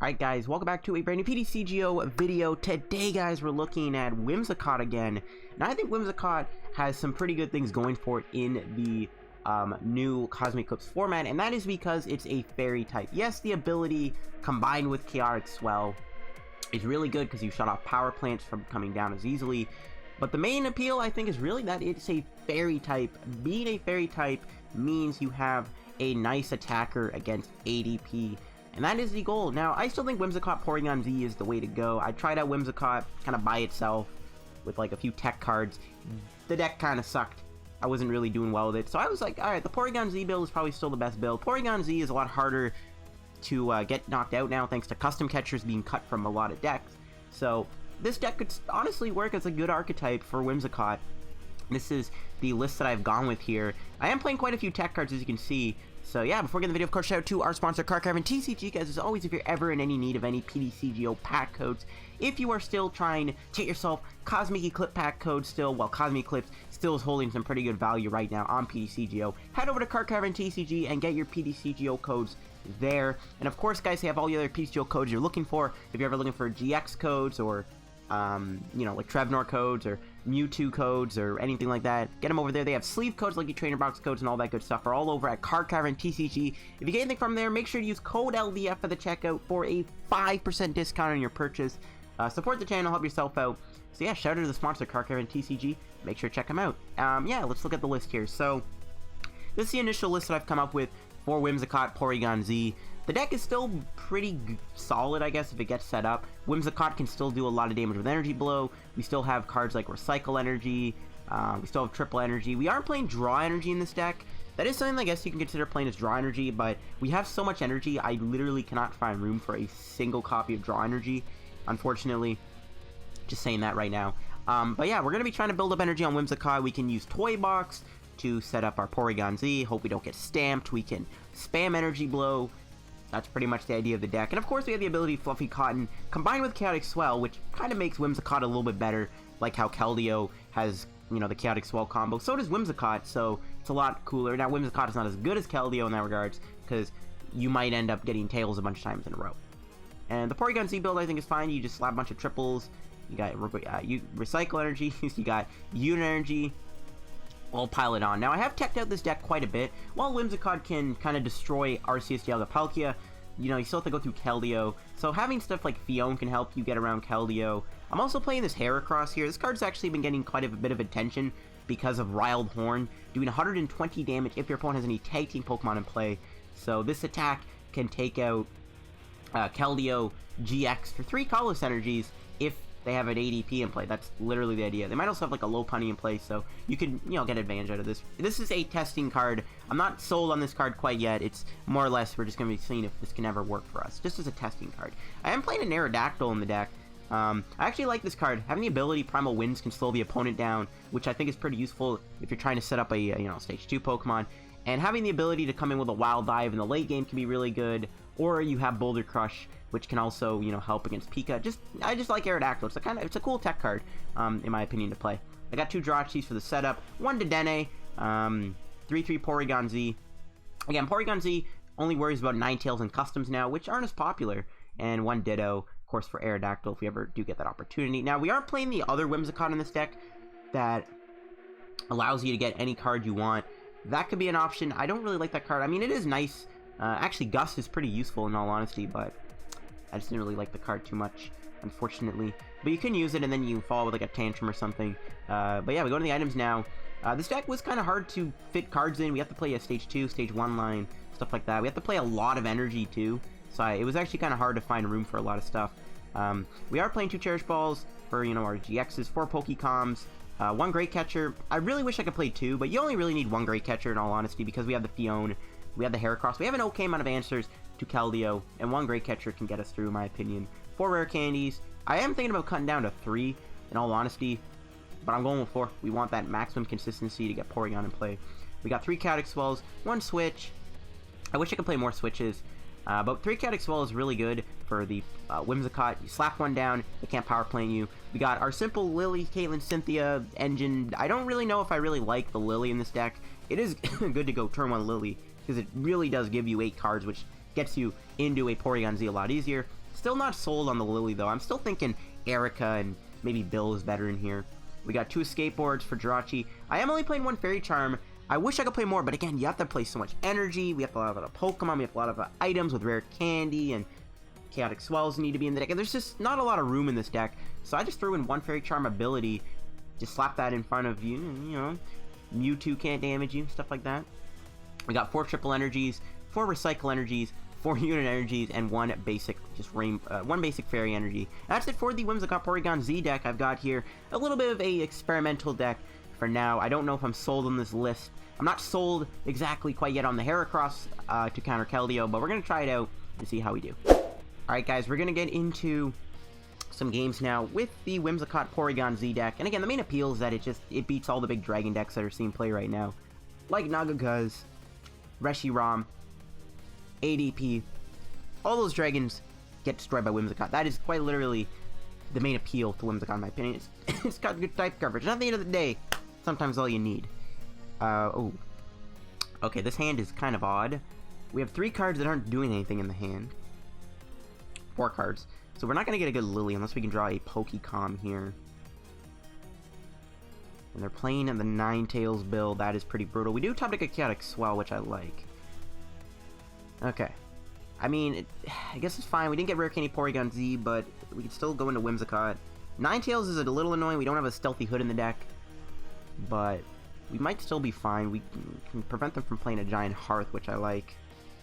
Alright guys, welcome back to a brand new PTCGO video. Today guys, we're looking at Whimsicott again. Now I think Whimsicott has some pretty good things going for it in the new Cosmic Eclipse format, and that is because it's a fairy type. Yes, the ability combined with Chaotic Swell is really good because you shut off power plants from coming down as easily, but the main appeal I think is really that it's a fairy type. Being a fairy type means you have a nice attacker against ADP, and that is the goal. Now, I still think Whimsicott Porygon-Z is the way to go. I tried out Whimsicott kind of by itself with like a few tech cards. The deck kind of sucked. I wasn't really doing well with it. So I was like, alright, the Porygon-Z build is probably still the best build. Porygon-Z is a lot harder to get knocked out now thanks to custom catchers being cut from a lot of decks. So this deck could honestly work as a good archetype for Whimsicott. This is the list that I've gone with here. I am playing quite a few tech cards, as you can see. So yeah, before we get the video, of course, shout out to our sponsor, Cardcraft and TCG, guys. As always, if you're ever in any need of any PTCGO pack codes, if you are still trying to get yourself Cosmic Eclipse pack codes still, while Cosmic Eclipse still is holding some pretty good value right now on PTCGO, head over to Cardcraft and TCG and get your PTCGO codes there. And of course, guys, they have all the other PTCGO codes you're looking for. If you're ever looking for GX codes or you know, like Trevnor codes or Mewtwo codes or anything like that, get them over there. They have sleeve codes, Lucky Trainer Box codes, and all that good stuff are all over at Cardcraft and TCG. If you get anything from there, make sure to use code LDF for the checkout for a 5% discount on your purchase. Support the channel, help yourself out. So yeah, shout out to the sponsor, Cardcraft and TCG. Make sure to check them out. Yeah, let's look at the list here. So this is the initial list that I've come up with for Whimsicott Porygon-Z. The deck is still pretty solid, I guess, if it gets set up. Whimsicott can still do a lot of damage with Energy Blow. We still have cards like Recycle Energy. We still have Triple Energy. We aren't playing Draw Energy in this deck. That is something I guess you can consider playing as Draw Energy, but we have so much energy, I literally cannot find room for a single copy of Draw Energy, unfortunately. Just saying that right now. But yeah, we're going to be trying to build up energy on Whimsicott. We can use Toy Box to set up our Porygon-Z. Hope we don't get stamped. We can spam Energy Blow. That's pretty much the idea of the deck. And of course, we have the ability Fluffy Cotton combined with Chaotic Swell, which kind of makes Whimsicott a little bit better, like how Keldeo has, you know, the Chaotic Swell combo. So does Whimsicott, so it's a lot cooler. Now, Whimsicott is not as good as Keldeo in that regards, because you might end up getting Tails a bunch of times in a row. And the Porygon-Z build, I think, is fine. You just slap a bunch of triples. You got Recycle Energy. You got Unit Energy. We'll pile it on. Now, I have teched out this deck quite a bit. While Whimsicott can kind of destroy Arceus Dialga Palkia, you know, you still have to go through Keldeo. So having stuff like Phione can help you get around Keldeo. I'm also playing this Heracross here. This card's actually been getting quite a bit of attention because of Riled Horn, doing 120 damage if your opponent has any tag team Pokemon in play. So this attack can take out Keldeo GX for 3 colorless energies if they have an ADP in play. That's literally the idea. They might also have like a Lopunny in play, so you can, you know, get advantage out of this. This is a testing card. I'm not sold on this card quite yet. It's more or less we're just going to be seeing if this can ever work for us. Just as a testing card. I am playing an Aerodactyl in the deck. I actually like this card. Having the ability Primal Winds can slow the opponent down, which I think is pretty useful if you're trying to set up a, you know, stage 2 Pokemon. And having the ability to come in with a Wild Dive in the late game can be really good. Or you have Boulder Crush, which can also, you know, help against Pika. I just like Aerodactyl. It's a cool tech card, in my opinion, to play. I got 2 Jirachis for the setup, 1 Dedenne, 3/3 Porygon-Z. Again, Porygon-Z only worries about Ninetales and Customs now, which aren't as popular, and 1 Ditto, of course, for Aerodactyl if we ever do get that opportunity. Now, we are playing the other Whimsicott in this deck that allows you to get any card you want. That could be an option. I don't really like that card. I mean, it is nice. Actually, Gus is pretty useful in all honesty, but I just didn't really like the card too much, unfortunately. But you can use it, and then you follow with like a Tantrum or something. But yeah, we go to the items now. This deck was kind of hard to fit cards in. We have to play a Stage 2, Stage 1 line, stuff like that. We have to play a lot of energy, too. So it was actually kind of hard to find room for a lot of stuff. We are playing 2 Cherish Balls for, you know, our GXs, 4 Pokecoms, 1 Great Catcher. I really wish I could play 2, but you only really need 1 Great Catcher in all honesty, because we have the Phione, we have the Heracross. We have an okay amount of answers to Keldeo, and 1 Great Catcher can get us through, in my opinion. 4 Rare Candies. I am thinking about cutting down to 3, in all honesty, but I'm going with 4. We want that maximum consistency to get Porygon in play. We got 3 Chaotic Swells, 1 Switch. I wish I could play more Switches, but 3 Chaotic Swell is really good for the Whimsicott. You slap 1 down, they can't power plant you. We got our simple Lillie, Caitlin, Cynthia engine. I don't really know if I really like the Lillie in this deck. It is good to go turn 1 Lillie, because it really does give you 8 cards, which gets you into a Porygon-Z a lot easier. Still not sold on the Lillie, though. I'm still thinking Erica and maybe Bill is better in here. We got 2 Escape Boards for Jirachi. I am only playing 1 Fairy Charm. I wish I could play more, but again, you have to play so much energy. We have a lot of Pokemon. We have a lot of items with Rare Candy, and Chaotic Swells need to be in the deck. And there's just not a lot of room in this deck. So I just threw in 1 Fairy Charm ability. Just slap that in front of you, and, you know, Mewtwo can't damage you, stuff like that. We got 4 Triple Energies, 4 Recycle Energies, 4 Unit Energies, and 1 basic, one basic Fairy Energy. That's it for the Whimsicott Porygon-Z deck. I've got here a little bit of a experimental deck for now. I don't know if I'm sold on this list. I'm not sold exactly quite yet on the Heracross to counter Keldeo, but we're going to try it out and see how we do. Alright guys, we're going to get into some games now with the Whimsicott Porygon-Z deck. And again, the main appeal is that it beats all the big dragon decks that are seeing play right now. Like NagaGuzz, Reshiram, ADP, all those dragons get destroyed by Whimsicott. That is quite literally the main appeal to Whimsicott in my opinion. It's got good type coverage. And at the end of the day, sometimes all you need. Okay, this hand is kind of odd. We have 3 cards that aren't doing anything in the hand. 4 cards. So we're not going to get a good Lillie unless we can draw a Pokémon here. And they're playing in the Ninetales build. That is pretty brutal. We do top deck a Chaotic Swell, which I like. Okay. I mean, I guess it's fine. We didn't get Rare Candy Porygon-Z, but we can still go into Whimsicott. Ninetales is a little annoying. We don't have a Stealthy Hood in the deck. But we might still be fine. We can prevent them from playing a Giant Hearth, which I like.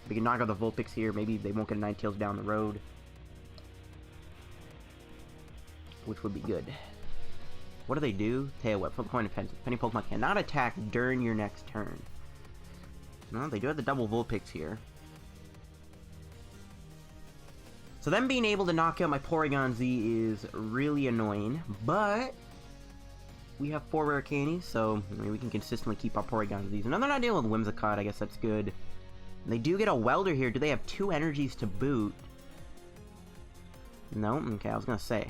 We can knock out the Vulpix here. Maybe they won't get a Ninetales down the road, which would be good. What do they do? Tell you what, flip coin defense. If any Pokemon cannot attack during your next turn. No, they do have the double Vulpix here. So them being able to knock out my Porygon-Z is really annoying, but we have 4 Rare Candies, so I mean, we can consistently keep our Porygon-Zs. And they're not dealing with Whimsicott, I guess that's good. And they do get a Welder here. Do they have 2 energies to boot? No? Okay, I was gonna say.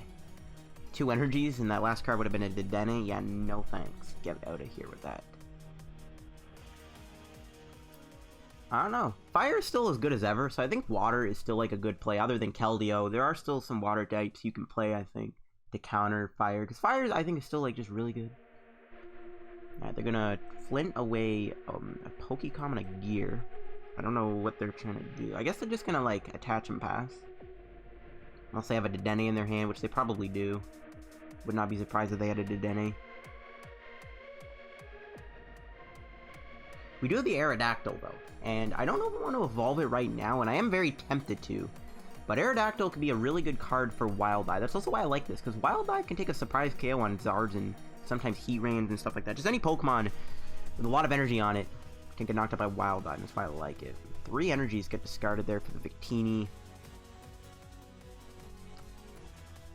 2 energies, and that last card would have been a Dedenne. Yeah, no thanks. Get out of here with that. I don't know. Fire is still as good as ever, so I think water is still like a good play. Other than Keldeo, there are still some water types you can play, I think, to counter fire. Because fire, I think, is still like just really good. Alright, they're gonna flint away a Pokémon and a Gear. I don't know what they're trying to do. I guess they're just gonna like attach and pass. Unless they have a Dedenne in their hand, which they probably do. Would not be surprised if they had a Dedenne. We do have the Aerodactyl, though, and I don't know if I want to evolve it right now, and I am very tempted to. But Aerodactyl could be a really good card for Wild Eye. That's also why I like this, because Wild Eye can take a surprise KO on Zards and sometimes Heat Rains and stuff like that. Just any Pokemon with a lot of energy on it can get knocked out by Wild Eye, and that's why I like it. 3 energies get discarded there for the Victini.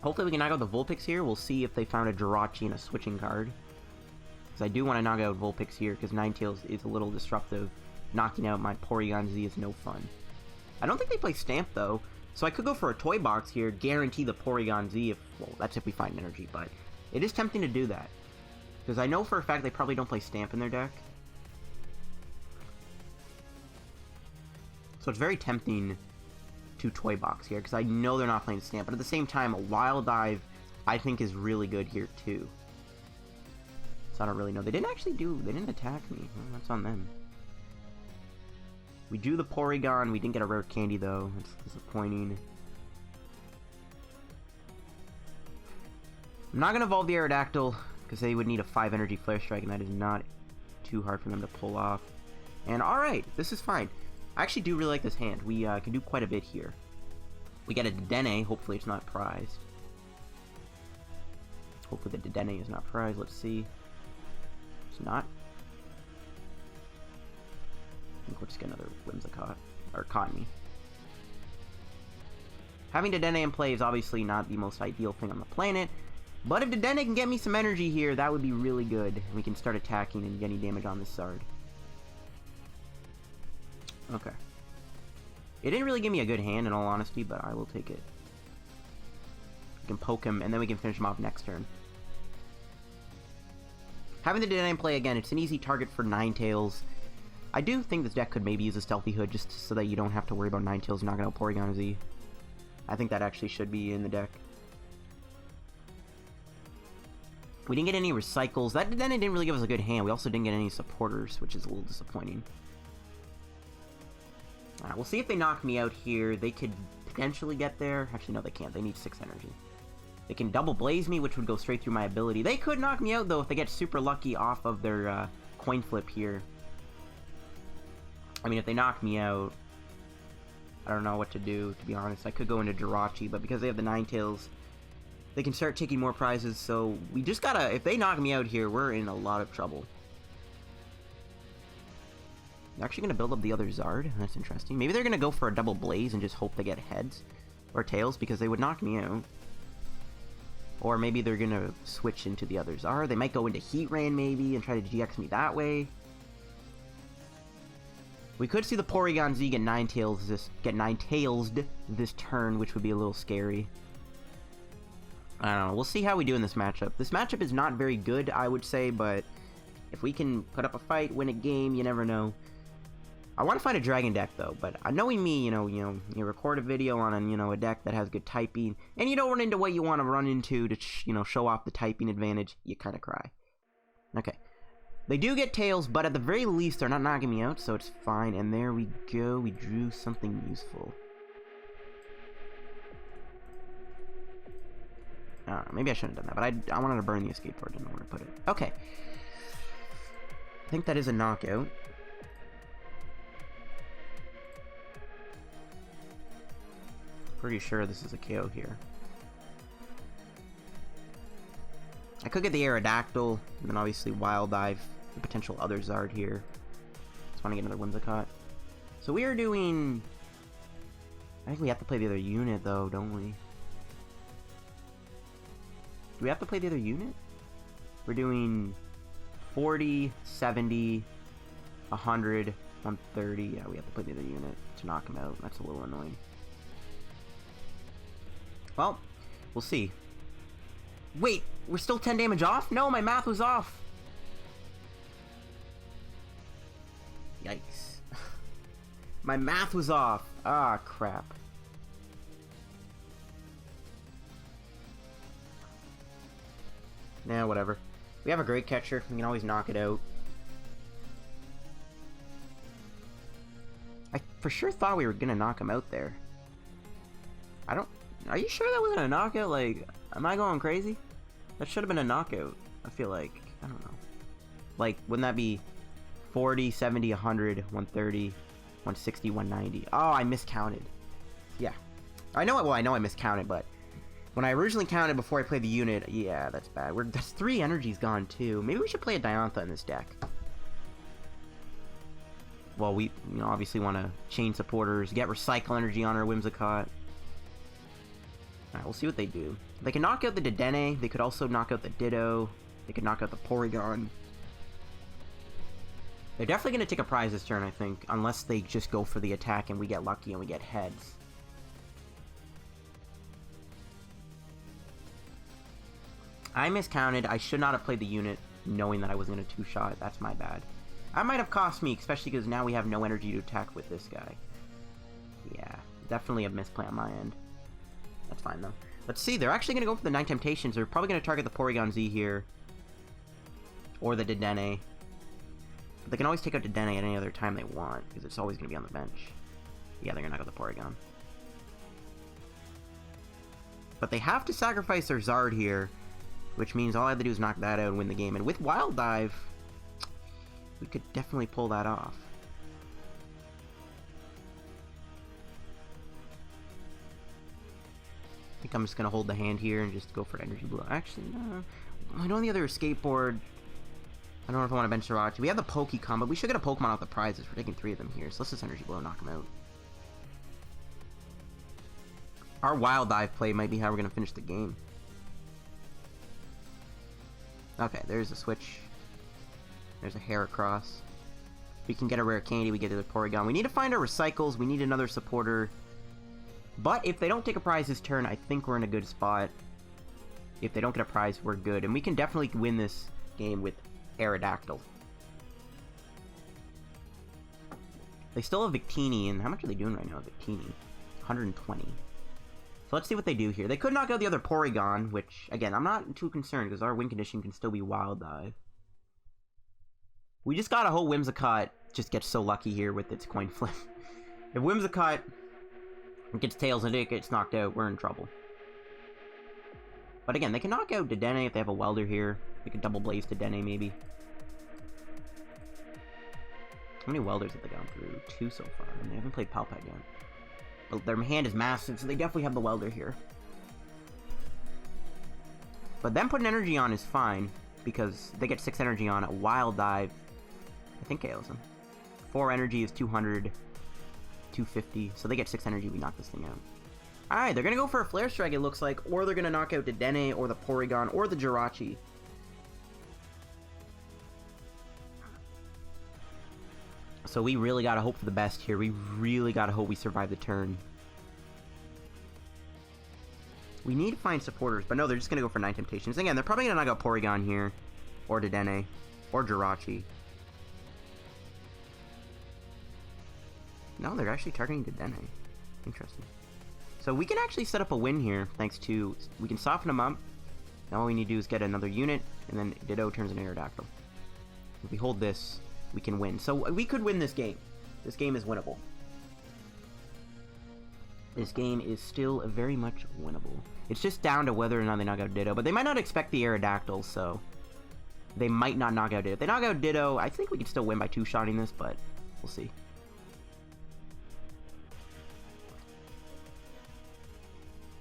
Hopefully we can knock out the Vulpix here. We'll see if they found a Jirachi and a switching card. Because I do want to knock out Vulpix here, because Ninetales is a little disruptive. Knocking out my Porygon-Z is no fun. I don't think they play Stamp, though, so I could go for a Toy Box here, guarantee the Porygon-Z if, well, that's if we find energy, but it is tempting to do that. Because I know for a fact they probably don't play Stamp in their deck. So it's very tempting to Toy Box here, because I know they're not playing Stamp, but at the same time, a Wild Dive, I think, is really good here, too. So I don't really know. They didn't attack me. Well, that's on them. We drew the Porygon. We didn't get a Rare Candy, though. It's disappointing. I'm not going to evolve the Aerodactyl, because they would need a 5 energy Flare Strike, and that is not too hard for them to pull off. And alright, this is fine. I actually do really like this hand. We can do quite a bit here. We get a Dedenne. Hopefully it's not prized. Hopefully the Dedenne is not prized. Let's see. It's not. I think we'll just get another Whimsicott. Or Cottonee. Having Dedenne in play is obviously not the most ideal thing on the planet. But if Dedenne can get me some energy here, that would be really good. And we can start attacking and getting damage on this Zard. Okay. It didn't really give me a good hand, in all honesty, but I will take it. We can poke him, and then we can finish him off next turn. Having the Dedenne in play again, it's an easy target for Ninetales. I do think this deck could maybe use a Stealthy Hood just so that you don't have to worry about Ninetales knocking out Porygon-Z. I think that actually should be in the deck. We didn't get any recycles. Then it didn't really give us a good hand. We also didn't get any supporters, which is a little disappointing. We'll see if they knock me out here. They could potentially get there. Actually, no, they can't. They need 6 energy. They can double blaze me, which would go straight through my ability. They could knock me out, though, if they get super lucky off of their coin flip here. I mean, if they knock me out, I don't know what to do, to be honest. I could go into Jirachi, but because they have the Ninetales, they can start taking more prizes, so we just gotta... If they knock me out here, we're in a lot of trouble. They're actually gonna build up the other Zard. That's interesting. Maybe they're gonna go for a double blaze and just hope they get heads or tails, because they would knock me out. Or maybe they're gonna switch into the other Zard. They might go into Heat Rain, maybe, and try to GX me that way. We could see the Porygon-Z get Ninetales this turn, which would be a little scary. I don't know. We'll see how we do in this matchup. This matchup is not very good, I would say, but if we can put up a fight, win a game, you never know. I want to find a Dragon deck, though, but knowing me, you record a video on a deck that has good typing, and you don't run into what you want to run into to, show off the typing advantage, you kind of cry. Okay. They do get tails, but at the very least, they're not knocking me out, so it's fine. And there we go. We drew something useful. Maybe I shouldn't have done that, but I wanted to burn the escape board. Didn't know where to put it. Okay. I think that is a knockout. Pretty sure this is a KO here. I could get the Aerodactyl, and then obviously Wild Dive, the potential other Zard here. Just want to get another Whimsicott. So we are doing... I think we have to play the other unit, though, don't we? Do we have to play the other unit? We're doing 40, 70, 100, 130. Yeah, we have to play the other unit to knock him out. That's a little annoying. Well, we'll see. Wait, we're still 10 damage off? No, my math was off. Yikes. My math was off. Ah, crap. Nah, whatever. We have a Great Catcher. We can always knock it out. I for sure thought we were gonna knock him out there. Are you sure that wasn't a knockout? Like, am I going crazy? That should have been a knockout. I feel like, I don't know. Like, wouldn't that be 40, 70, 100, 130, 160, 190? Oh, I miscounted. Yeah. I know I miscounted, but when I originally counted before I played the unit, yeah, that's bad. That's 3 energies gone, too. Maybe we should play a Diantha in this deck. Well, we obviously want to chain supporters, get Recycle Energy on our Whimsicott. Alright, we'll see what they do. They can knock out the Dedenne. They could also knock out the Ditto. They could knock out the Porygon. They're definitely going to take a prize this turn, I think. Unless they just go for the attack and we get lucky and we get heads. I miscounted. I should not have played the unit knowing that I was going to 2-shot. That's my bad. That might have cost me, especially because now we have no energy to attack with this guy. Yeah, definitely a misplay on my end. That's fine, though. Let's see. They're actually going to go for the 9 Temptations. They're probably going to target the Porygon-Z here. Or the Dedenne. But they can always take out Dedenne at any other time they want, because it's always going to be on the bench. Yeah, they're going to knock out the Porygon. But they have to sacrifice their Zard here, which means all I have to do is knock that out and win the game. And with Wild Dive, we could definitely pull that off. I think I'm just going to hold the hand here and just go for Energy Blow. Actually, no. I know the other Escape Board. I don't know if I want to bench Jirachi. We have the Pokémon, but we should get a Pokemon off the prizes. We're taking 3 of them here, so let's just Energy Blow and knock them out. Our Wild Dive play might be how we're going to finish the game. Okay, there's a switch. There's a Heracross. We can get a Rare Candy, we get the Porygon. We need to find our Recycles, we need another supporter. But if they don't take a prize this turn, I think we're in a good spot. If they don't get a prize, we're good. And we can definitely win this game with Aerodactyl. They still have Victini, and how much are they doing right now, Victini? 120. So let's see what they do here. They could knock out the other Porygon, which, again, I'm not too concerned, because our win condition can still be Wild Dive. We just gotta hope Whimsicott just gets so lucky here with its coin flip. If Whimsicott gets Tails and it gets knocked out, we're in trouble. But again, they can knock out Dedenne if they have a Welder here. They could double Blaze Dedenne, maybe. How many Welders have they gone through? 2 so far, and they haven't played Palpite yet. But their hand is massive, so they definitely have the Welder here. But them putting energy on is fine, because they get 6 energy on it. Wild Dive, I think KOs them. 4 energy is 200, 250, so they get 6 energy, we knock this thing out. Alright, they're gonna go for a Flare Strike, it looks like, or they're gonna knock out Dedenne, or the Porygon, or the Jirachi. So we really gotta hope for the best here. We really gotta hope we survive the turn. We need to find supporters, but no, they're just gonna go for 9 Temptations. Again, they're probably gonna knock out Porygon here, or Dedenne, or Jirachi. No, they're actually targeting Dedenne. Interesting. So we can actually set up a win here, thanks to... We can soften them up. Now all we need to do is get another unit, and then Ditto turns an Aerodactyl. If we hold this, we can win. So we could win this game. This game is winnable. This game is still very much winnable. It's just down to whether or not they knock out Ditto, but they might not expect the Aerodactyl, so... They might not knock out Ditto. If they knock out Ditto, I think we can still win by 2-shotting this, but we'll see.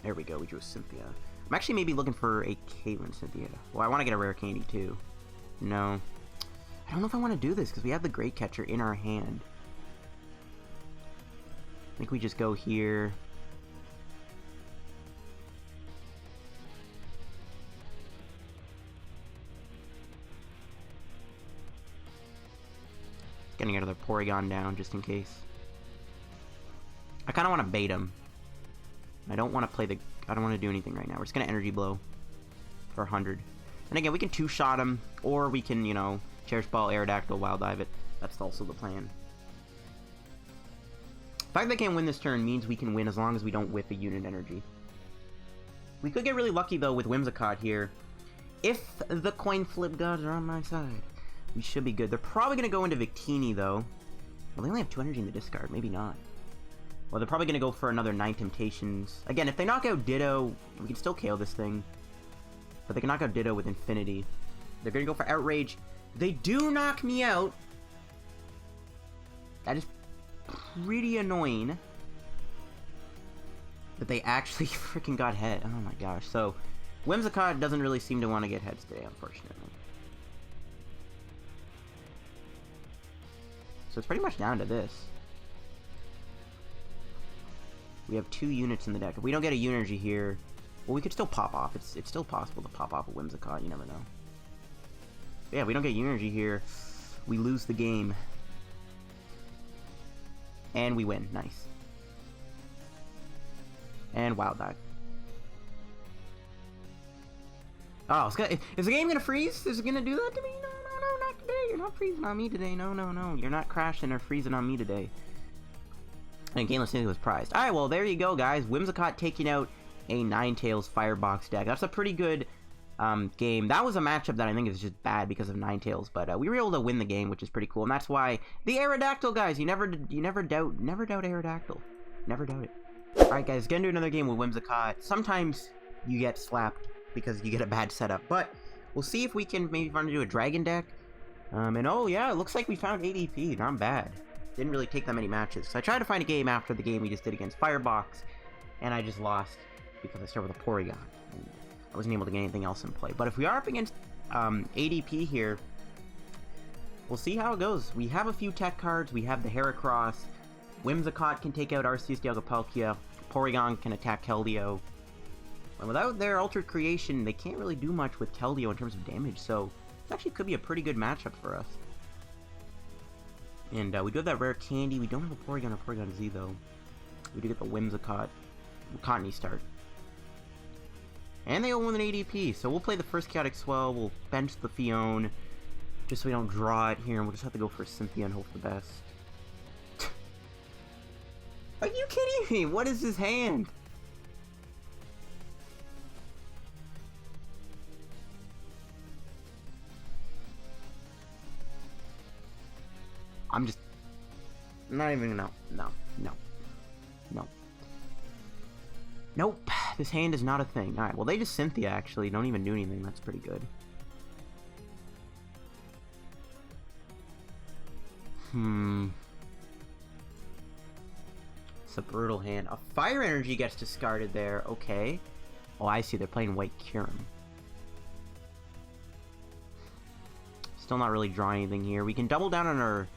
There we go, we drew Cynthia. I'm actually maybe looking for a Caitlin Cynthia. Well, I want to get a Rare Candy too. No. I don't know if I want to do this, because we have the Great Catcher in our hand. I think we just go here. Getting another Porygon down, just in case. I kind of want to bait him. I don't want to play the... I don't want to do anything right now. We're just going to Energy Blow for 100. And again, we can 2-shot him, or we can, you know, Cherish Ball, Aerodactyl, Wild Dive it. That's also the plan. The fact that they can't win this turn means we can win as long as we don't whiff a unit energy. We could get really lucky, though, with Whimsicott here. If the coin flip gods are on my side, we should be good. They're probably going to go into Victini, though. Well, they only have 2 energy in the discard. Maybe not. Well, they're probably going to go for another 9 Temptations. Again, if they knock out Ditto, we can still KO this thing. But they can knock out Ditto with Infinity. They're going to go for Outrage. They do knock me out. That is pretty annoying. That they actually freaking got hit. Oh my gosh. So, Whimsicott doesn't really seem to want to get heads today, unfortunately. So it's pretty much down to this. We have 2 units in the deck. If we don't get a Unergy here, well, we could still pop off. It's still possible to pop off a Whimsicott. You never know. But yeah, we don't get Unergy here. We lose the game. And we win. Nice. And Wild Dive. Oh, is the game gonna freeze? Is it gonna do that to me? No, not today. You're not freezing on me today. No. You're not crashing or freezing on me today. And Caitlin Cynthia was prized. Alright, well, there you go, guys. Whimsicott taking out a Ninetales Firebox deck. That's a pretty good game. That was a matchup that I think is just bad because of Ninetales, but we were able to win the game, which is pretty cool. And that's why the Aerodactyl, guys, you never doubt Aerodactyl. Never doubt it. Alright, guys, gonna do another game with Whimsicott. Sometimes you get slapped because you get a bad setup, but we'll see if we can maybe find to do a Dragon deck. And oh yeah, it looks like we found ADP. Not bad. Didn't really take that many matches. So I tried to find a game after the game we just did against Firebox, and I just lost because I started with a Porygon. And I wasn't able to get anything else in play. But if we are up against ADP here, we'll see how it goes. We have a few tech cards. We have the Heracross. Whimsicott can take out Arceus Dialga-Palkia. Porygon can attack Keldeo. And without their Altered Creation, they can't really do much with Keldeo in terms of damage. So this actually could be a pretty good matchup for us. And we do have that Rare Candy. We don't have a Porygon or Porygon-Z, though. We do get the Whimsicott. Cottonee start. And they all win an ADP, so we'll play the first Chaotic Swell. We'll bench the Phione, just so we don't draw it here, and we'll just have to go for Cynthia and hope for the best. Are you kidding me? What is his hand? I'm just not even no. Nope. This hand is not a thing. Alright, well they just Cynthia actually. Don't even do anything. That's pretty good. It's a brutal hand. A fire energy gets discarded there. Okay. Oh, I see. They're playing White Kyurem. Still not really drawing anything here. We can double down on our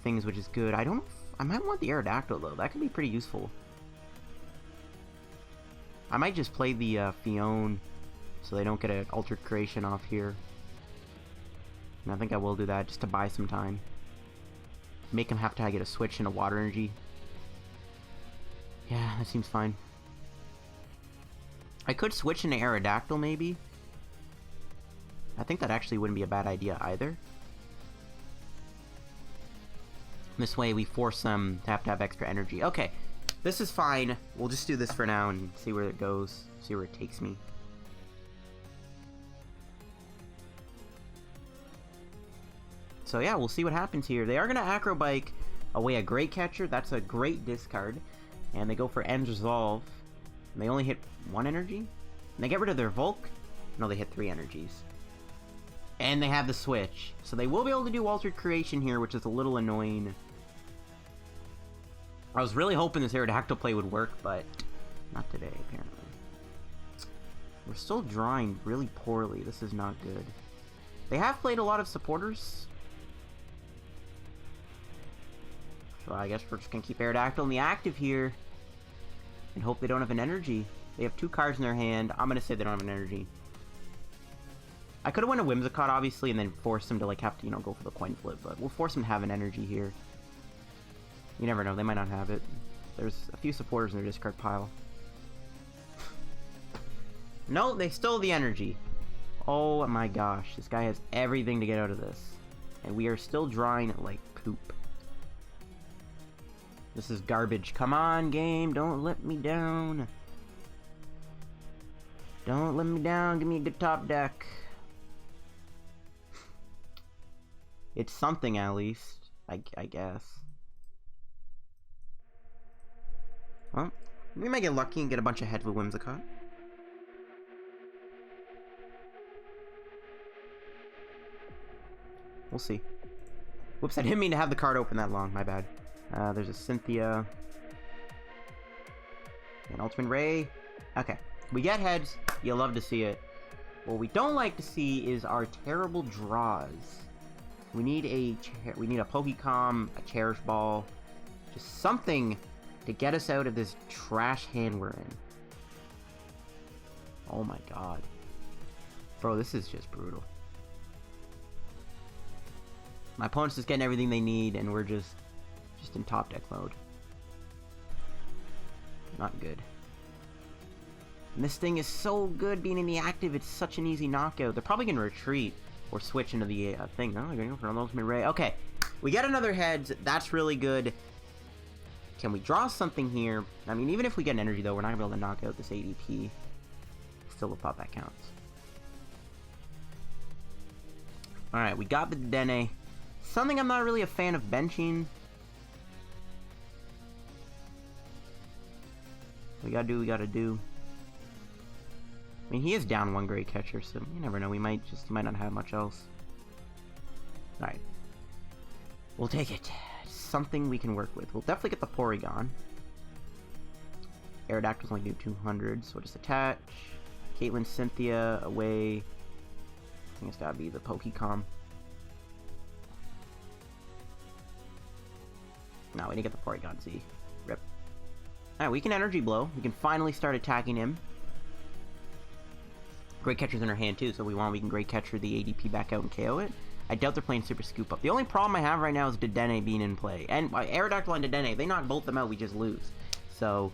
things, which is good. I might want the Aerodactyl, though. That could be pretty useful. I might just play the Phione so they don't get an Altered Creation off here. And I think I will do that just to buy some time. Make him have to get a switch into Water Energy. Yeah, that seems fine. I could switch into Aerodactyl, maybe. I think that actually wouldn't be a bad idea either. This way we force them to have extra energy. Okay, this is fine. We'll just do this for now and see where it goes. See where it takes me. So yeah, we'll see what happens here. They are going to Acro Bike away a Great Catcher. That's a great discard. And they go for End's Resolve. And they only hit 1 energy. And they get rid of their Volk. No, they hit 3 energies. And they have the switch. So they will be able to do Altered Creation here, which is a little annoying. I was really hoping this Aerodactyl play would work, but not today, apparently. We're still drawing really poorly. This is not good. They have played a lot of supporters. So I guess we're just going to keep Aerodactyl in the active here. And hope they don't have an energy. They have 2 cards in their hand. I'm going to say they don't have an energy. I could have went a Whimsicott, obviously, and then forced them to, like, have to, you know, go for the coin flip. But we'll force them to have an energy here. You never know. They might not have it. There's a few supporters in their discard pile. No, they stole the energy. Oh my gosh. This guy has everything to get out of this. And we are still drawing like poop. This is garbage. Come on, game. Don't let me down. Don't let me down. Give me a good top deck. It's something at least. I guess. Well, we might get lucky and get a bunch of heads with Whimsicott. We'll see. Whoops, I didn't mean to have the card open that long. My bad. There's a Cynthia. An Ultimate Ray. Okay. We get heads. You'll love to see it. What we don't like to see is our terrible draws. We need a Pokémon, a Cherish Ball. Just something to get us out of this trash hand we're in. Oh my god. Bro, this is just brutal. My opponent's just getting everything they need, and we're just in top deck mode. Not good. And this thing is so good being in the active, it's such an easy knockout. They're probably going to retreat or switch into the thing. No, they're going to go for an Ultimate Ray. Okay, we get another heads. That's really good. Can we draw something here? I mean, even if we get an energy, though, we're not going to be able to knock out this ADP. Still a thought that counts. Alright, we got the Dedenne. Something I'm not really a fan of benching. We gotta do what we gotta do. I mean, he is down 1 Great Catcher, so you never know. We might not have much else. Alright. We'll take it. Something we can work with. We'll definitely get the Porygon. Aerodactyl's only do 200, so we'll just attach. Caitlin, Cynthia, away. I think it's gotta be the Pokémon. No, we didn't get the Porygon-Z. Rip. Alright, we can Energy Blow. We can finally start attacking him. Great Catcher's in our hand too, so if we want, we can Great Catcher the ADP back out and KO it. I doubt they're playing Super Scoop Up. The only problem I have right now is Dedenne being in play. And Aerodactyl and Dedenne, they knock both of them out, we just lose. So,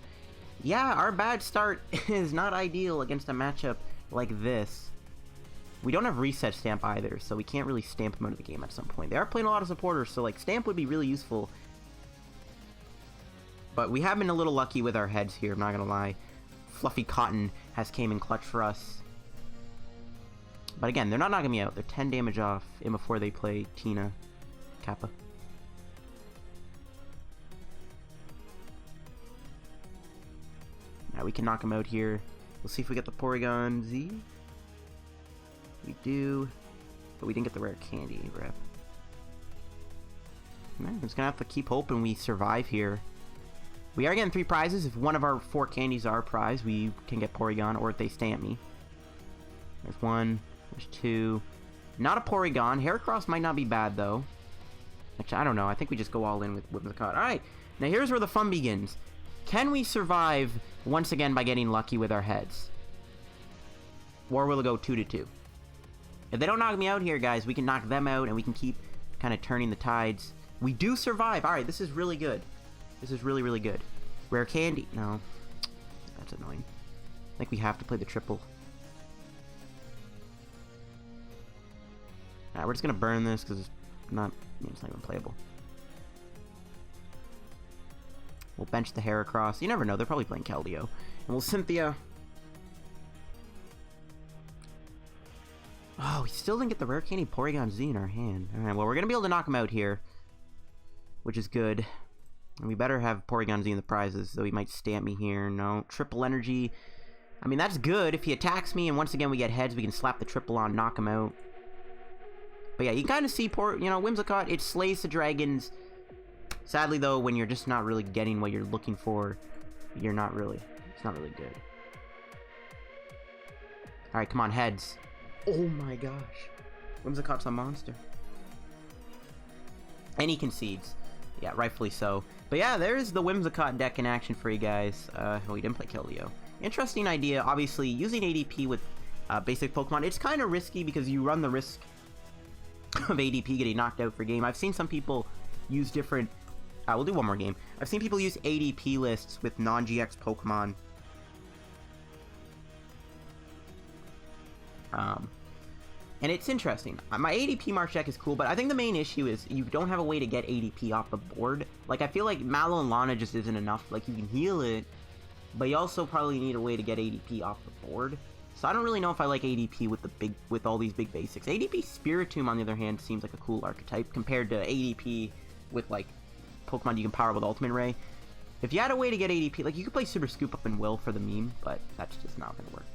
yeah, our bad start is not ideal against a matchup like this. We don't have Reset Stamp either, so we can't really stamp them out of the game at some point. They are playing a lot of supporters, so like Stamp would be really useful. But we have been a little lucky with our heads here, I'm not gonna lie. Fluffy Cotton has came in clutch for us. But again, they're not knocking me out. They're 10 damage off in before they play Tina Kappa. Now we can knock him out here. We'll see if we get the Porygon-Z. We do. But we didn't get the Rare Candy rep. I'm just gonna have to keep hoping we survive here. We are getting 3 prizes. If one of our 4 candies are a prize, we can get Porygon, or if they stamp me. There's 1. There's 2. Not a Porygon. Heracross might not be bad, though. Which, I don't know. I think we just go all in with Whimsicott. Alright, now here's where the fun begins. Can we survive, once again, by getting lucky with our heads? Or will it go 2-2? If they don't knock me out here, guys, we can knock them out, and we can keep kind of turning the tides. We do survive. Alright, this is really good. This is really, really good. Rare Candy. No. That's annoying. I think we have to play the triple. Alright, we're just going to burn this because it's not even playable. We'll bench the Heracross. You never know. They're probably playing Keldeo. And we'll Cynthia. Oh, we still didn't get the Rare Candy Porygon-Z in our hand. Alright, well, we're going to be able to knock him out here. Which is good. And we better have Porygon-Z in the prizes, though he might stamp me here. No. Triple Energy. I mean, that's good. If he attacks me and once again we get heads, we can slap the triple on, knock him out. But yeah, you kind of see, Whimsicott, it slays the dragons. Sadly, though, when you're just not really getting what you're looking for, you're not really, it's not really good. Alright, come on, heads. Oh my gosh. Whimsicott's a monster. And he concedes. Yeah, rightfully so. But yeah, there's the Whimsicott deck in action for you guys. We didn't play Keldeo. Interesting idea. Obviously, using ADP with basic Pokemon, it's kind of risky because you run the risk of ADP getting knocked out for game. I've seen some people use different... we'll do one more game. I've seen people use ADP lists with non-GX Pokemon. And it's interesting. My ADP March deck is cool, but I think the main issue is you don't have a way to get ADP off the board. Like, I feel like Mallow and Lana just isn't enough. Like, you can heal it, but you also probably need a way to get ADP off the board. So I don't really know if I like ADP with all these big basics. ADP Spiritomb, on the other hand, seems like a cool archetype compared to ADP with, like, Pokemon you can power with Ultimate Ray. If you had a way to get ADP, like, you could play Super Scoop Up and Will for the meme, but that's just not going to work.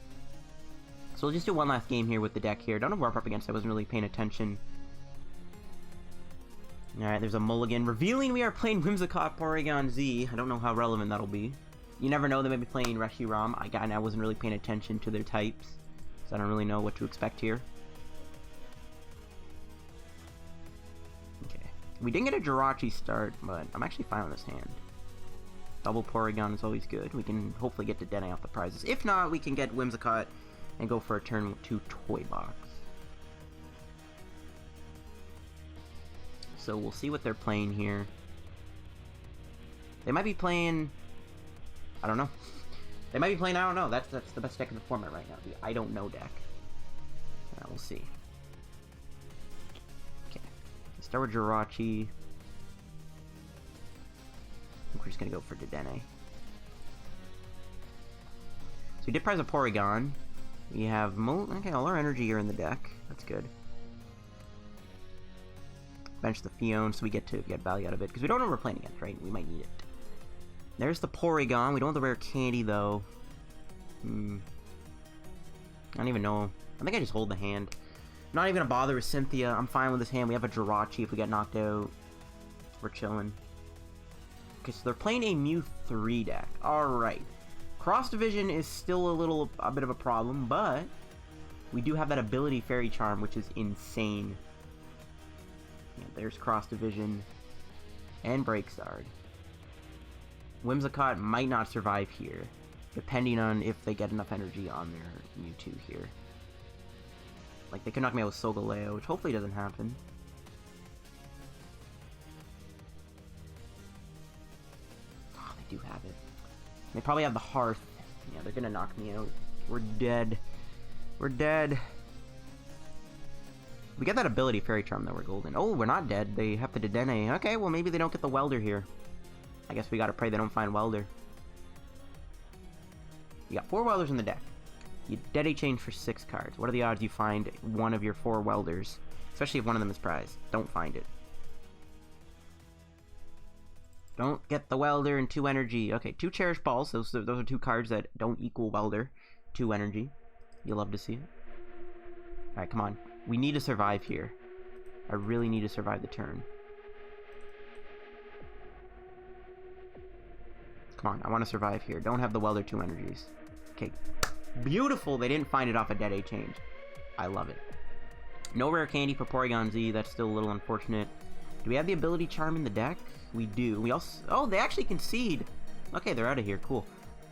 So we'll just do one last game here with the deck here. Don't know what we're up against. I wasn't really paying attention. Alright, there's a mulligan. Revealing we are playing Whimsicott Porygon-Z. I don't know how relevant that'll be. You never know, they may be playing Reshiram. I wasn't really paying attention to their types, so I don't really know what to expect here. Okay. We didn't get a Jirachi start, but I'm actually fine with this hand. Double Porygon is always good. We can hopefully get Dedenne off the prizes. If not, we can get Whimsicott and go for a turn 2 Toy Box. So we'll see what they're playing here. They might be playing... I don't know. They might be playing I don't know. That's the best deck in the format right now. The I don't know deck. We'll see. Okay. Let's start with Jirachi. I think we're just gonna go for Dedenne. So we did prize a Porygon. We have okay, all our energy are in the deck. That's good. Bench the Phione so we get to get value out of it. Because we don't know what we're playing against, right? We might need it. There's the Porygon. We don't want the Rare Candy, though. I don't even know. I think I just hold the hand. I'm not even going to bother with Cynthia. I'm fine with this hand. We have a Jirachi if we get knocked out. We're chilling. Okay, so they're playing a Mew 3 deck. Alright. Cross Division is still a bit of a problem, but we do have that ability Fairy Charm, which is insane. Yeah, there's Cross Division and Break Guard. Whimsicott might not survive here, depending on if they get enough energy on their Mewtwo here. Like, they could knock me out with Solgaleo, which hopefully doesn't happen. Oh, they do have it. They probably have the Hearth. Yeah, they're gonna knock me out. We're dead. We're dead. We get that ability Fairy Charm, though. We're golden. Oh, we're not dead. They have the Dedenne. Okay, well, maybe they don't get the Welder here. I guess we gotta pray they don't find Welder. You got 4 Welders in the deck. You dead a change for 6 cards. What are the odds you find one of your 4 Welders? Especially if one of them is prized. Don't find it. Don't get the Welder and 2 energy. Okay, 2 Cherish Balls. Those are 2 cards that don't equal Welder. 2 energy. You'll love to see it. Alright, come on. We need to survive here. I really need to survive the turn. Come on, I want to survive here. Don't have the Welder 2 energies. Okay. Beautiful! They didn't find it off a dead A change. I love it. No Rare Candy for Porygon-Z. That's still a little unfortunate. Do we have the ability Charm in the deck? We do. We also... Oh, they actually concede! Okay, they're out of here. Cool.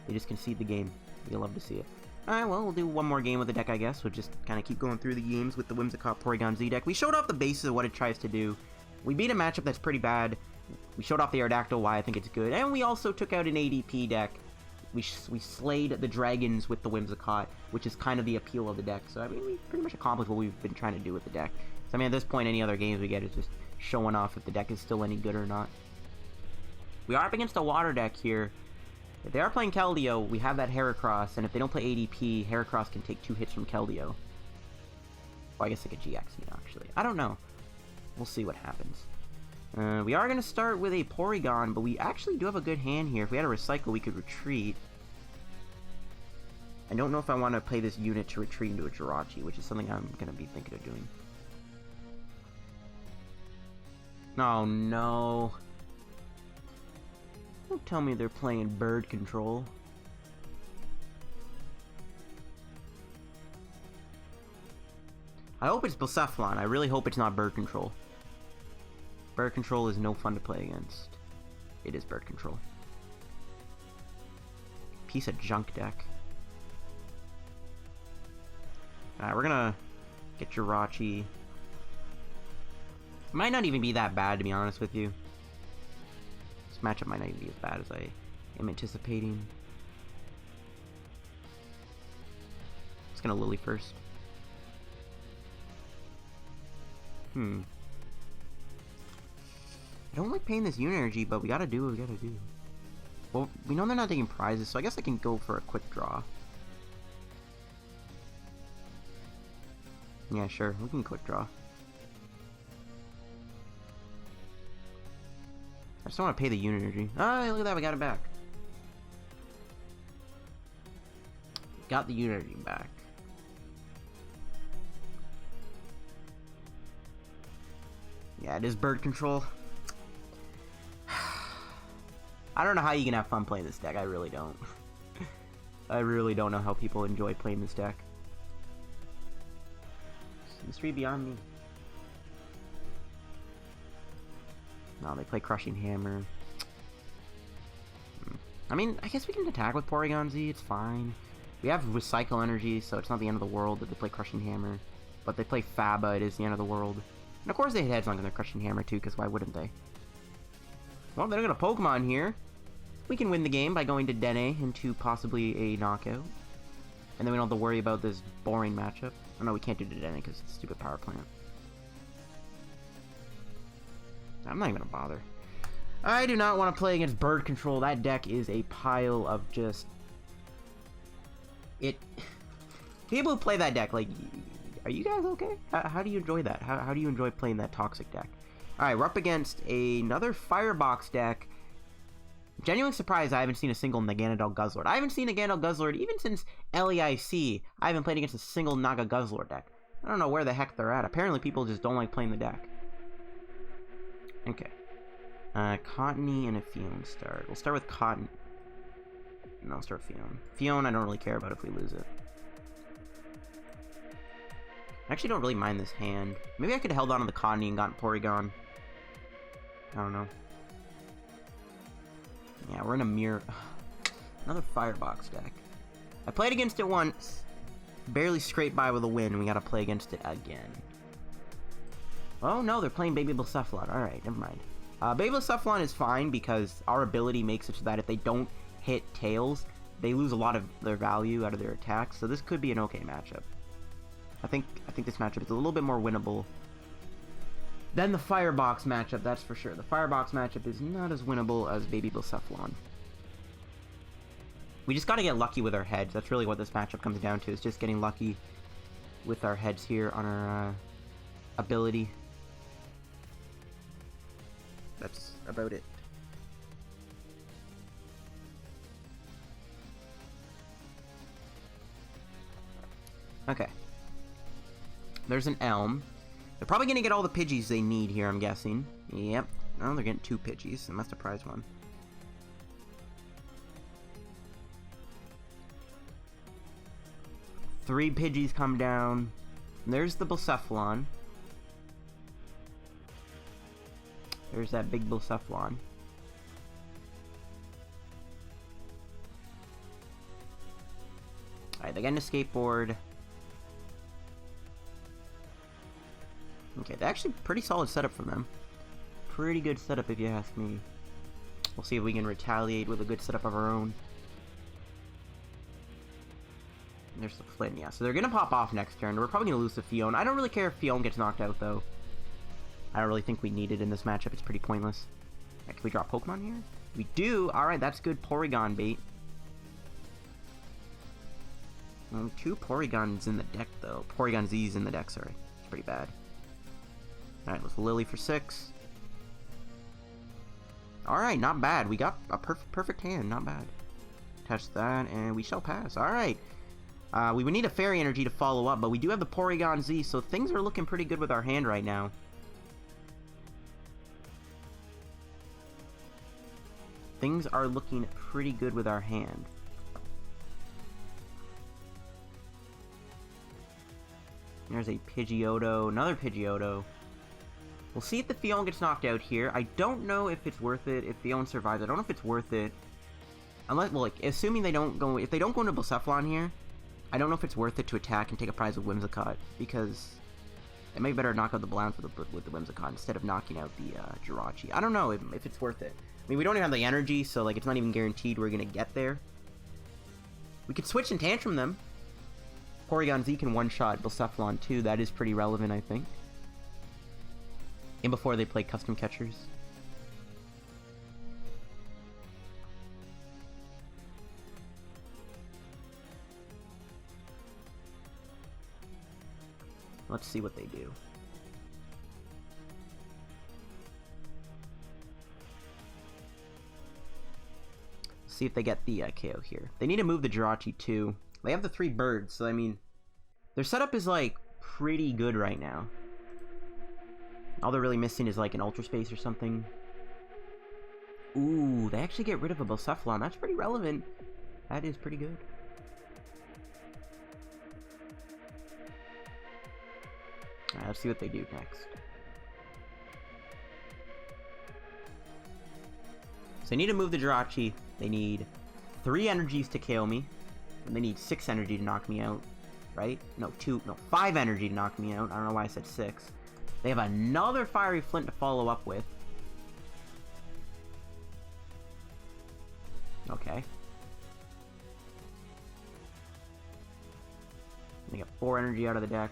They just concede the game. You'll love to see it. Alright, well, we'll do one more game with the deck, I guess. We'll just kind of keep going through the games with the Whimsicott Porygon-Z deck. We showed off the basis of what it tries to do. We beat a matchup that's pretty bad. We showed off the Aerodactyl, why I think it's good. And we also took out an ADP deck. We slayed the dragons with the Whimsicott, which is kind of the appeal of the deck. So, I mean, we pretty much accomplished what we've been trying to do with the deck. So, I mean, at this point, any other games we get is just showing off if the deck is still any good or not. We are up against a water deck here. If they are playing Keldeo, we have that Heracross, and if they don't play ADP, Heracross can take 2 hits from Keldeo. Well, I guess they could GX, actually. I don't know. We'll see what happens. We are going to start with a Porygon, but we actually do have a good hand here. If we had a Recycle, we could retreat. I don't know if I want to play this unit to retreat into a Jirachi, which is something I'm going to be thinking of doing. Oh, no. Don't tell me they're playing Bird Control. I hope it's Blacephalon. I really hope it's not Bird Control. Bird Control is no fun to play against. It is Bird Control. Piece of junk deck. Alright, we're gonna get Jirachi. Might not even be that bad, to be honest with you. This matchup might not even be as bad as I am anticipating. Just gonna Lillie first. I don't like paying this unit energy, but we gotta do what we gotta do. Well, we know they're not taking prizes, so I guess I can go for a quick draw. Yeah, sure, we can quick draw. I just don't want to pay the unit energy. Oh, look at that, we got it back. Got the unit energy back. Yeah, it is Bird Control. I don't know how you can have fun playing this deck. I really don't. I really don't know how people enjoy playing this deck. Mystery beyond me. No, they play Crushing Hammer. I mean, I guess we can attack with Porygon-Z. It's fine. We have Recycle Energy, so it's not the end of the world that they play Crushing Hammer. But they play Faba, it is the end of the world. And of course they hit Headslong on their Crushing Hammer too, because why wouldn't they? Well, they're gonna Pokemon here. We can win the game by going to Dedenne into possibly a knockout. And then we don't have to worry about this boring matchup. Oh no, we can't do Dedenne because it's a stupid power plant. I'm not even gonna bother. I do not want to play against Bird Control. That deck is a pile of just... People who play that deck, like... Are you guys okay? How do you enjoy that? How do you enjoy playing that toxic deck? Alright, we're up against another Firebox deck. Genuine surprise I haven't seen a single Naganadel Guzzlord. I haven't seen Naganadel Guzzlord even since LEIC. I haven't played against a single NagaGuzz deck. I don't know where the heck they're at. Apparently people just don't like playing the deck. Okay. Cottonee and a Phione start. We'll start with Cotton. No, I'll start with Phione. Phione I don't really care about if we lose it. I actually don't really mind this hand. Maybe I could have held on to the Cottonee and gotten Porygon. I don't know. Yeah, we're in a mirror. Another Firebox deck. I played against it once. Barely scraped by with a win. We gotta play against it again. Oh no, they're playing Baby Blacephalon. Alright, never mind. Baby Blacephalon is fine because our ability makes it so that if they don't hit Tails, they lose a lot of their value out of their attacks. So this could be an okay matchup. I think this matchup is a little bit more winnable than the Firebox matchup, that's for sure. The Firebox matchup is not as winnable as Baby Blacephalon. We just gotta get lucky with our heads. That's really what this matchup comes down to, is just getting lucky with our heads here on our ability. That's about it. Okay. There's an Elm. They're probably gonna get all the Pidgeys they need here, I'm guessing. Yep. Oh, they're getting 2 Pidgeys. I must have prized one. Three Pidgeys come down. There's the Blacephalon. There's that big Blacephalon. Alright, they got an Escape Board. Okay, they're actually pretty solid setup from them. Pretty good setup if you ask me. We'll see if we can retaliate with a good setup of our own. And there's the Flynn, yeah. So they're gonna pop off next turn. We're probably gonna lose to Phione. I don't really care if Phione gets knocked out, though. I don't really think we need it in this matchup. It's pretty pointless. Right, can we draw Pokemon here? We do! Alright, that's good Porygon bait. 2 Porygons in the deck, though. Porygon-Z's in the deck, sorry. It's pretty bad. Alright, let's Lillie for 6. Alright, not bad. We got a perfect hand. Not bad. Test that, and we shall pass. Alright. We would need a Fairy Energy to follow up, but we do have the Porygon-Z, so things are looking pretty good with our hand right now. Things are looking pretty good with our hand. There's a Pidgeotto, another Pidgeotto. We'll see if the Phione gets knocked out here. I don't know if it's worth it if Phione survives. I don't know if it's worth it. Unless, well, like, assuming they don't go, if they don't go into Blacephalon here, I don't know if it's worth it to attack and take a prize with Whimsicott, because it may be better to knock out the Blound with the Whimsicott instead of knocking out the Jirachi. I don't know if it's worth it. I mean, we don't even have the energy, so like it's not even guaranteed we're gonna get there. We could switch and Tantrum them. Porygon-Z can one-shot Blacephalon too. That is pretty relevant, I think. And before they play custom catchers. Let's see what they do. See if they get the KO here. They need to move the Jirachi too. They have the 3 birds, so I mean, their setup is like pretty good right now. All they're really missing is like an Ultra Space or something. Ooh, they actually get rid of a Blacephalon. That's pretty relevant. That is pretty good. Alright, let's see what they do next. So they need to move the Jirachi. They need 3 energies to KO me. And they need 6 energy to knock me out. Right? No, 5 energy to knock me out. I don't know why I said 6. They have another Fiery Flint to follow up with. Okay. They get 4 energy out of the deck.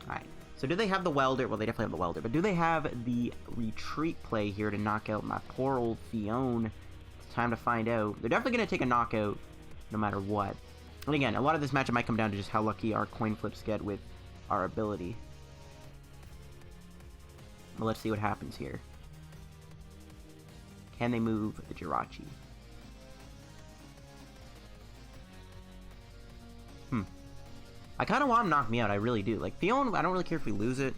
Alright. So do they have the Welder? Well, they definitely have the Welder. But do they have the Retreat play here to knock out my poor old Phione? It's time to find out. They're definitely going to take a knockout no matter what. And again, a lot of this matchup might come down to just how lucky our coin flips get with our ability. Well, let's see what happens here. Can they move the Jirachi? I kind of want him to knock me out, I really do. Like, Phione, I don't really care if we lose it.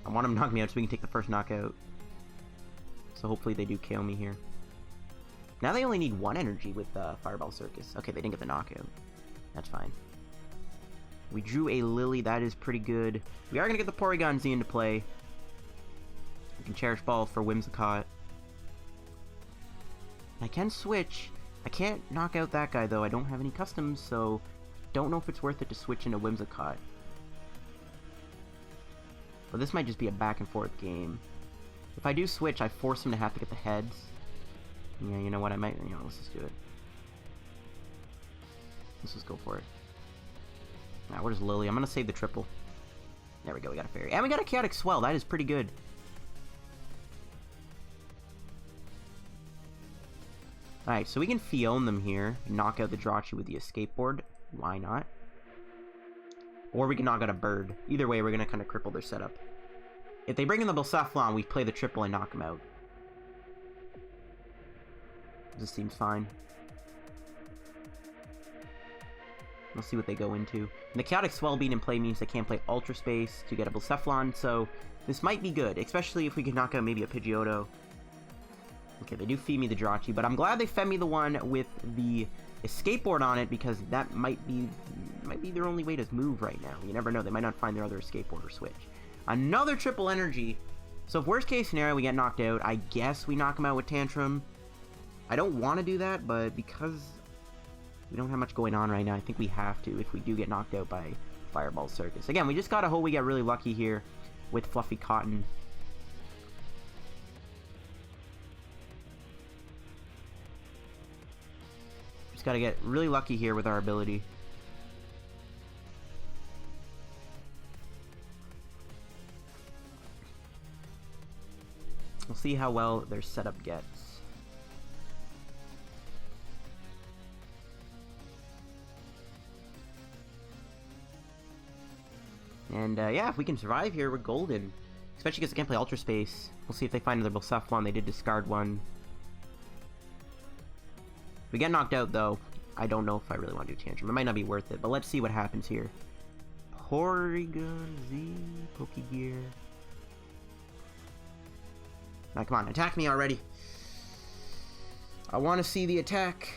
I want him to knock me out so we can take the first knockout. So hopefully they do KO me here. Now they only need 1 energy with Fireball Circus. Okay, they didn't get the knockout. That's fine. We drew a Lillie, that is pretty good. We are going to get the Porygon-Z into play. We can Cherish Ball for Whimsicott. I can switch. I can't knock out that guy though, I don't have any customs, so don't know if it's worth it to switch into Whimsicott. But this might just be a back and forth game. If I do switch, I force him to have to get the heads. Yeah, you know what, I might, let's just do it. Let's just go for it. Alright, where's Lillie? I'm gonna save the triple. There we go, we got a fairy. And we got a Chaotic Swell, that is pretty good. Alright, so we can Phione them here. Knock out the Jirachi with the Escape Board. Why not? Or we can knock out a bird. Either way, we're going to kind of cripple their setup. If they bring in the Blacephalon, we play the triple and knock them out. This seems fine. We'll see what they go into. And the Chaotic Swell being in play means they can't play Ultra Space to get a Blacephalon, so this might be good, especially if we can knock out maybe a Pidgeotto. Okay, they do feed me the Jirachi, but I'm glad they fed me the one with the Escape Board on it, because that might be their only way to move right now. You never know, they might not find their other Escape Board or switch. Another triple energy. So if worst case scenario we get knocked out, I guess we knock them out with Tantrum. I don't want to do that, but because we don't have much going on right now, I think we have to if we do get knocked out by Fireball Circus. Again, we just gotta hope we get really lucky here with Fluffy Cotton. Just gotta get really lucky here with our ability. We'll see how well their setup gets. And yeah, if we can survive here, we're golden. Especially because they can't play Ultra Space. We'll see if they find another Blacephalon. They did discard one. If we get knocked out, though, I don't know if I really want to do Tantrum. It might not be worth it, but let's see what happens here. Porygon-Z, Pokegear. Now, come on, attack me already. I want to see the attack.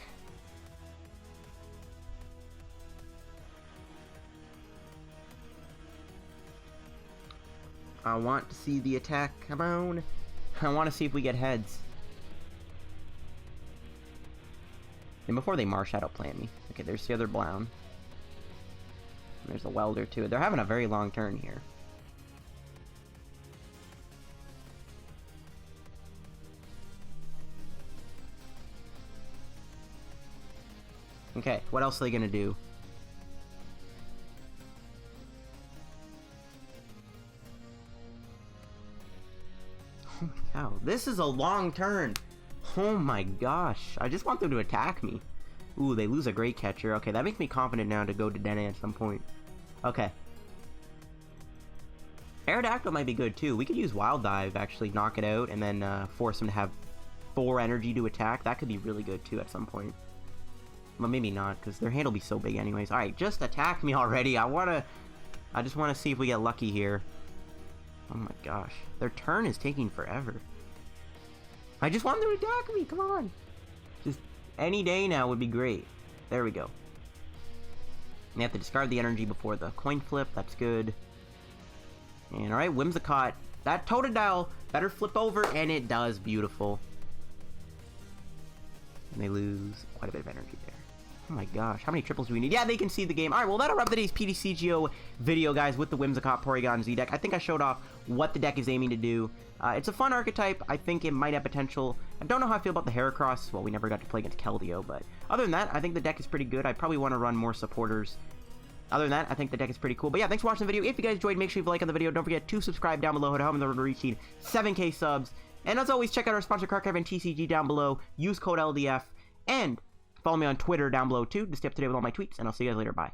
I want to see the attack. Come on. I want to see if we get heads. And before they Shadow Plant me. Okay, there's the other Blown. There's a Welder too. They're having a very long turn here. Okay, what else are they gonna do? Oh my god, this is a long turn. Oh my gosh, I just want them to attack me. Ooh, they lose a Great Catcher. Okay, that makes me confident now to go to Dedenne at some point. Okay. Aerodactyl might be good too. We could use Wild Dive, actually knock it out, and then force them to have 4 energy to attack. That could be really good too at some point. Well, maybe not, because their hand will be so big anyways. Alright, just attack me already. I just want to see if we get lucky here. Oh my gosh. Their turn is taking forever. I just want them to attack me. Come on. Just any day now would be great. There we go. They have to discard the energy before the coin flip. That's good. And alright, Whimsicott. That Totodile better flip over, and it does. Beautiful. And they lose quite a bit of energy there. Oh my gosh, how many triples do we need? Yeah, they can see the game. Alright, well that'll wrap today's PTCGO video, guys, with the Whimsicott Porygon-Z deck. I think I showed off what the deck is aiming to do. It's a fun archetype. I think it might have potential. I don't know how I feel about the Heracross. Well, we never got to play against Keldeo, but other than that, I think the deck is pretty good. I probably want to run more supporters. Other than that, I think the deck is pretty cool. But yeah, thanks for watching the video. If you guys enjoyed, make sure you like on the video. Don't forget to subscribe down below to help me the road to reaching 7K subs. And as always, check out our sponsor, Cardcaptor and TCG down below. Use code LDF. And follow me on Twitter down below too to stay up to date with all my tweets. And I'll see you guys later. Bye.